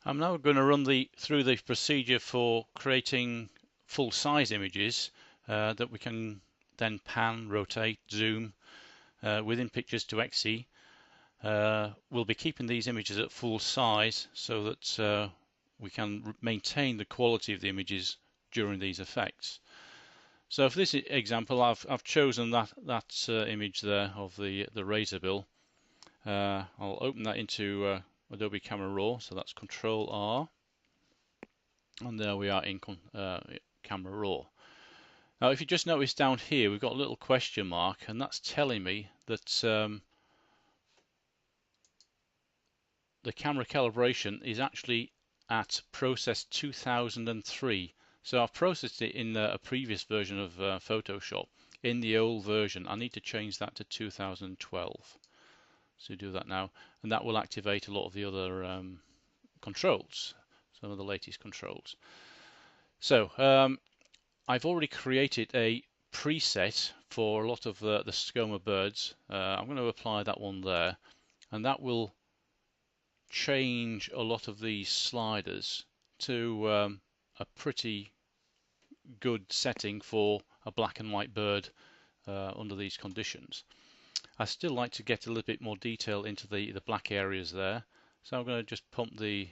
I'm now going to run through the procedure for creating full-size images that we can then pan, rotate, zoom within Pictures to XE. We'll be keeping these images at full size so that we can maintain the quality of the images during these effects. So for this example, I've chosen that image there of the razor bill. I'll open that into Adobe Camera Raw, so that's Control R, and there we are in Camera Raw. Now if you just notice down here we've got a little question mark, and that's telling me that the camera calibration is actually at process 2003. So I've processed it in a previous version of Photoshop. In the old version I need to change that to 2012. So do that now, and that will activate a lot of the other controls, some of the latest controls. So I've already created a preset for a lot of the Skoma birds. I'm going to apply that one there, and that will change a lot of these sliders to a pretty good setting for a black and white bird under these conditions. I still like to get a little bit more detail into the black areas there, so I'm going to just pump the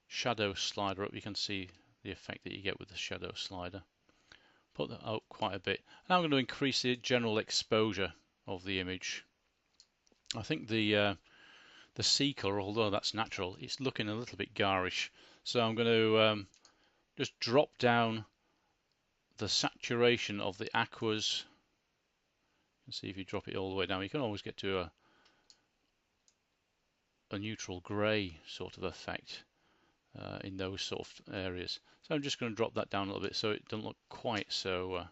shadow slider up. You can see the effect that you get with the shadow slider. Put that out quite a bit. Now I'm going to increase the general exposure of the image. I think the sea colour, although that's natural, it's looking a little bit garish, so I'm going to just drop down the saturation of the aquas. Let's see, if you drop it all the way down, you can always get to a neutral grey sort of effect in those sort of areas. So I'm just going to drop that down a little bit so it doesn't look quite so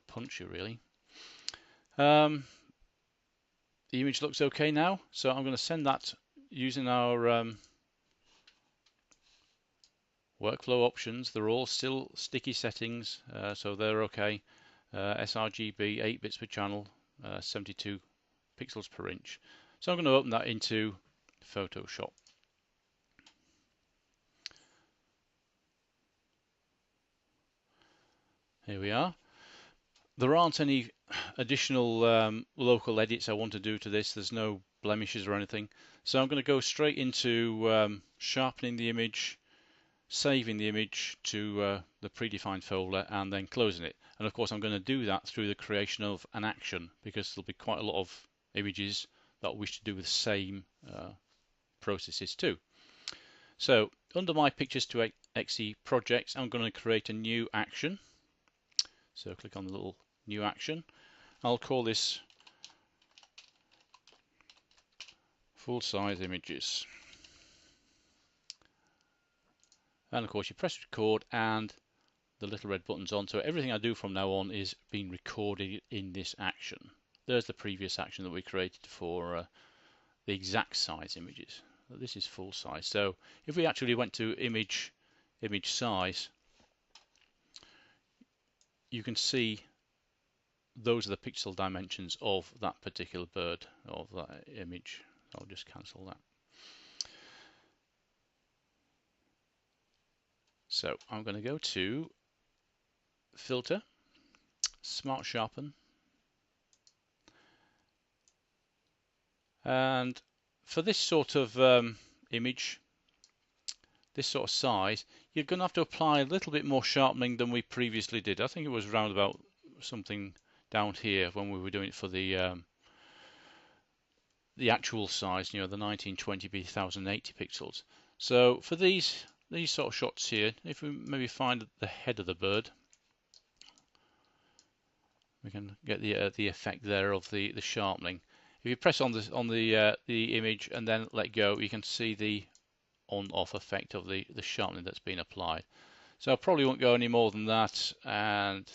punchy, really. The image looks okay now, so I'm going to send that using our workflow options. They're all still sticky settings, so they're okay. sRGB, 8 bits per channel, 72 pixels per inch. So I'm going to open that into Photoshop. Here we are. There aren't any additional local edits I want to do to this. There's no blemishes or anything. So I'm going to go straight into sharpening the image, saving the image to the predefined folder, and then closing it. And of course I'm going to do that through the creation of an action, because there'll be quite a lot of images that I wish to do with the same processes too. So under my Pictures to XE projects, I'm going to create a new action. So click on the little new action. I'll call this full size images. And of course you press record and the little red button's on, so everything I do from now on is being recorded in this action. There's the previous action that we created for the exact size images. This is full size. So if we actually went to image size, you can see those are the pixel dimensions of that particular bird, of that image. I'll just cancel that. So I'm going to go to Filter, Smart Sharpen, and for this sort of image, this sort of size, you're going to have to apply a little bit more sharpening than we previously did. I think it was around about something down here when we were doing it for the actual size, you know, the 1920 by 1080 pixels. So for these sort of shots here, if we maybe find the head of the bird, we can get the effect there of the sharpening. If you press on the image and then let go, you can see the on-off effect of the sharpening that's been applied. So I probably won't go any more than that, and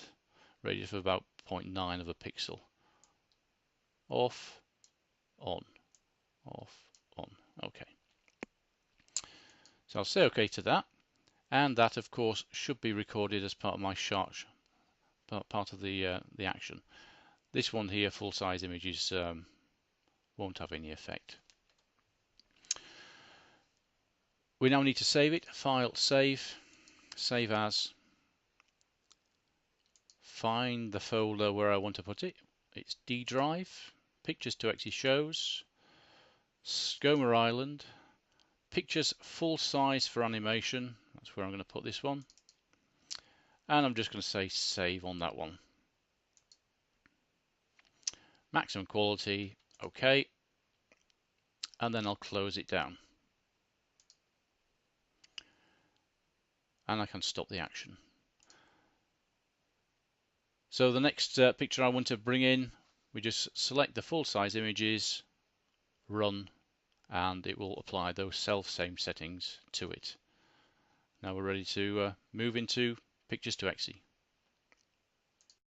radius of about 0.9 of a pixel. Off, on, off, on. Okay. So I'll say OK to that, and that of course should be recorded as part of my part of the action. This one here, full size images, won't have any effect. We now need to save it. File, save, save as. Find the folder where I want to put it. It's D drive, pictures to exe shows, Skomer Island, pictures full size for animation. That's where I'm going to put this one. And I'm just going to say save on that one. Maximum quality, OK. And then I'll close it down. And I can stop the action. So the next picture I want to bring in, we just select the full size images, run, and it will apply those same settings to it. Now we're ready to move into pictures to exe.